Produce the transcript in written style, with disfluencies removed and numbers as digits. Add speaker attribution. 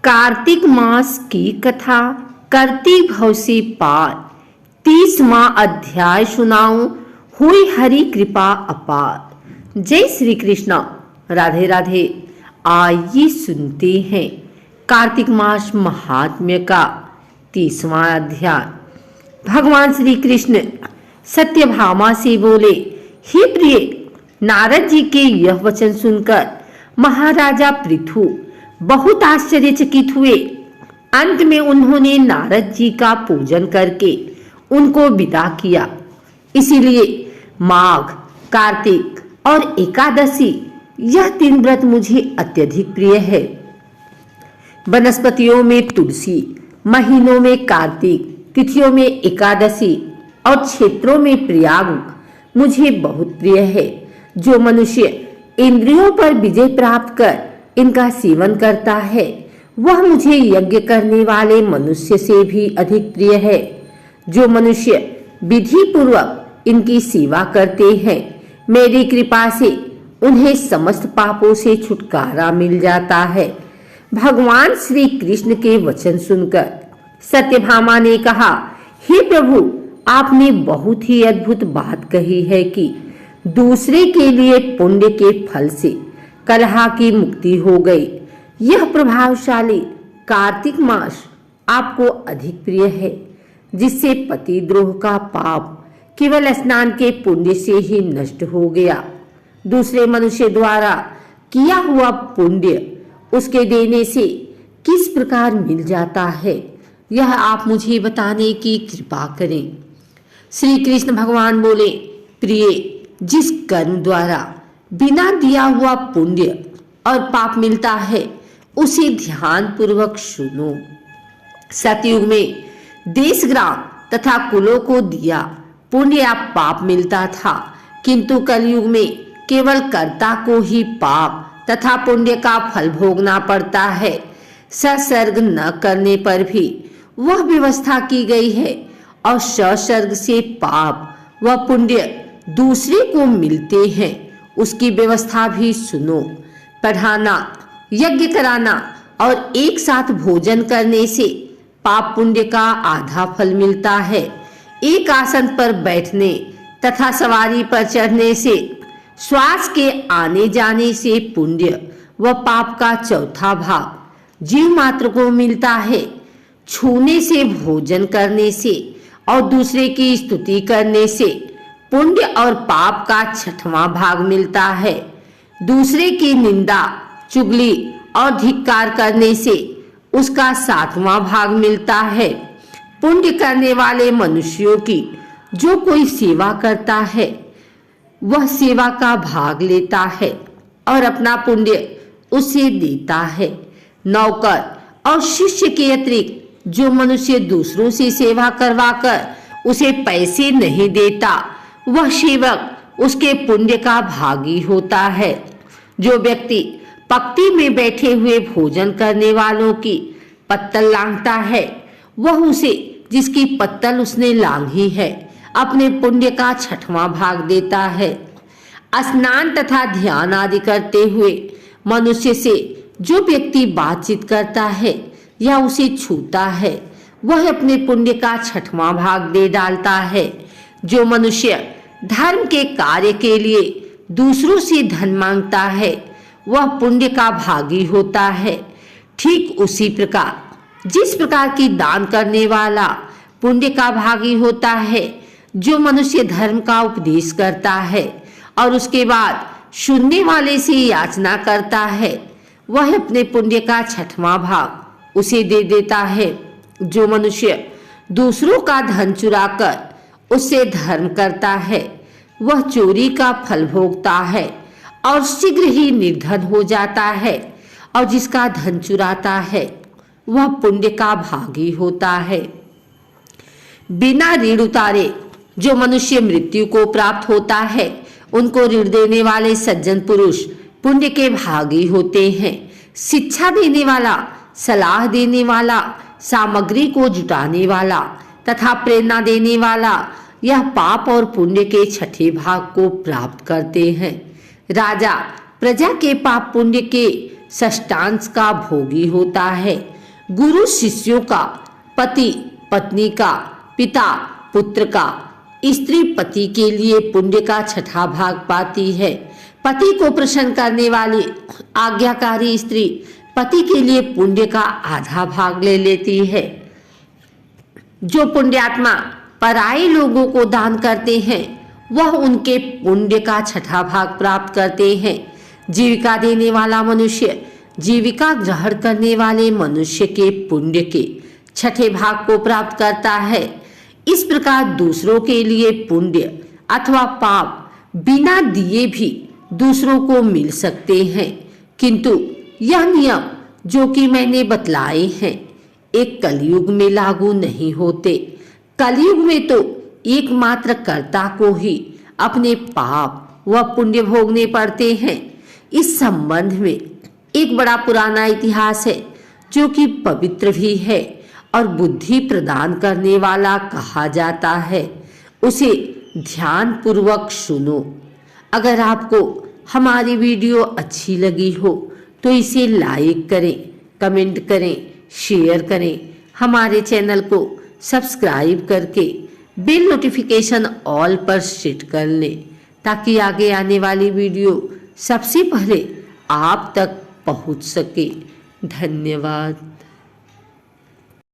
Speaker 1: कार्तिक मास की कथा करती भव से पार। 30वां अध्याय सुनाऊं, हुई हरि कृपा अपार। जय श्री कृष्ण, राधे राधे। आइए सुनते हैं कार्तिक मास महात्म्य का 30वां अध्याय। भगवान श्री कृष्ण सत्यभामा से बोले, हे प्रिय, नारद जी के यह वचन सुनकर महाराजा पृथु बहुत आश्चर्यचकित हुए। अंत में उन्होंने नारद जी का पूजन करके उनको विदा किया। इसीलिए माघ, कार्तिक और एकादशी यह 3 व्रत मुझे अत्यधिक प्रिय है। वनस्पतियों में तुलसी, महीनों में कार्तिक, तिथियों में एकादशी और क्षेत्रों में प्रयाग मुझे बहुत प्रिय है। जो मनुष्य इंद्रियों पर विजय प्राप्त कर इनका सेवन करता है, वह मुझे यज्ञ करने वाले मनुष्य से भी अधिक प्रिय है। जो मनुष्य विधि पूर्वक इनकी सेवा करते हैं, मेरी कृपा से उन्हें समस्त पापों से छुटकारा मिल जाता है। भगवान श्री कृष्ण के वचन सुनकर सत्यभामा ने कहा, हे प्रभु, आपने बहुत ही अद्भुत बात कही है कि दूसरे के लिए पुण्य के फल से कलह की मुक्ति हो गई। यह प्रभावशाली कार्तिक मास आपको अधिक प्रिय है, जिससे पतिद्रोह का पाप केवल स्नान के पुण्य से ही नष्ट हो गया। दूसरे मनुष्य द्वारा किया हुआ पुण्य उसके देने से किस प्रकार मिल जाता है, यह आप मुझे बताने की कृपा करें। श्री कृष्ण भगवान बोले, प्रिय, जिस कर्म द्वारा बिना दिया हुआ पुण्य और पाप मिलता है, उसे ध्यान पूर्वक सुनो। सतयुग में देश, ग्राम तथा कुलों को दिया पुण्य या पाप मिलता था, किंतु कलयुग में केवल कर्ता को ही पाप तथा पुण्य का फल भोगना पड़ता है। सत्सर्ग न करने पर भी वह व्यवस्था की गई है और सत्सर्ग से पाप व पुण्य दूसरे को मिलते हैं, उसकी व्यवस्था भी सुनो। पढ़ाना, यज्ञ कराना और एक साथ भोजन करने से पाप पुण्य का आधा फल मिलता है। एक आसन पर बैठने तथा सवारी पर चढ़ने से, श्वास के आने जाने से पुण्य व पाप का चौथा भाग जीव मात्र को मिलता है। छूने से, भोजन करने से और दूसरे की स्तुति करने से पुण्य और पाप का 6वां भाग मिलता है। दूसरे की निंदा, चुगली और धिक्कार करने से उसका 7वां भाग मिलता है। पुण्य करने वाले मनुष्यों की जो कोई सेवा करता है, वह सेवा का भाग लेता है और अपना पुण्य उसे देता है। नौकर और शिष्य के अतिरिक्त जो मनुष्य दूसरों से सेवा करवाकर उसे पैसे नहीं देता, वह सेवक उसके पुण्य का भागी होता है। जो व्यक्ति पंक्ति में बैठे हुए भोजन करने वालों की पत्तल लांघता है, वह उसे जिसकी पत्तल उसने लांघी है अपने पुण्य का 6वां भाग देता है। स्नान तथा ध्यान आदि करते हुए मनुष्य से जो व्यक्ति बातचीत करता है या उसे छूता है, वह अपने पुण्य का 6वां भाग दे डालता है। जो मनुष्य धर्म के कार्य के लिए दूसरों से धन मांगता है, वह पुण्य का भागी होता है। ठीक उसी प्रकार जिस प्रकार की दान करने वाला पुण्य का भागी होता है, जो मनुष्य धर्म का उपदेश करता है और उसके बाद सुनने वाले से याचना करता है, वह अपने पुण्य का 6वां भाग उसे दे देता है। जो मनुष्य दूसरों का धन चुराकर उससे धर्म करता है, वह चोरी का फल भोगता है और शीघ्र ही निर्धन हो जाता है। और जिसका धन चुराता है, वह पुण्य का भागी होता है। बिना ऋण उतारे जो मनुष्य मृत्यु को प्राप्त होता है, उनको ऋण देने वाले सज्जन पुरुष पुण्य के भागी होते हैं। शिक्षा देने वाला, सलाह देने वाला, सामग्री को जुटाने वाला तथा प्रेरणा देने वाला, यह पाप और पुण्य के 6ठे भाग को प्राप्त करते हैं। राजा प्रजा के पाप पुण्य के षष्ठांश का भोगी होता है। गुरु शिष्यों का, पति पत्नी का, पिता पुत्र का, स्त्री पति के लिए पुण्य का छठा भाग पाती है। पति को प्रसन्न करने वाली आज्ञाकारी स्त्री पति के लिए पुण्य का आधा भाग ले लेती है। जो पुण्यात्मा पराये लोगों को दान करते हैं वह उनके पुण्य का छठा भाग प्राप्त करते हैं। जीविका देने वाला मनुष्य जीविका ग्रहण करने वाले मनुष्य के पुण्य के छठे भाग को प्राप्त करता है। इस प्रकार दूसरों के लिए पुण्य अथवा पाप बिना दिए भी दूसरों को मिल सकते हैं, किंतु यह नियम जो कि मैंने बतलाए हैं एक कलयुग में लागू नहीं होते। कलयुग में तो एकमात्र कर्ता को ही अपने पाप व पुण्य भोगने पड़ते हैं। इस संबंध में एक बड़ा पुराना इतिहास है जो कि पवित्र भी है और बुद्धि प्रदान करने वाला कहा जाता है। उसे ध्यान पूर्वक सुनो। अगर आपको हमारी वीडियो अच्छी लगी हो तो इसे लाइक करें, कमेंट करें, शेयर करें। हमारे चैनल को सब्सक्राइब करके बेल नोटिफिकेशन ऑल पर सेट कर लें ताकि आगे आने वाली वीडियो सबसे पहले आप तक पहुंच सके। धन्यवाद।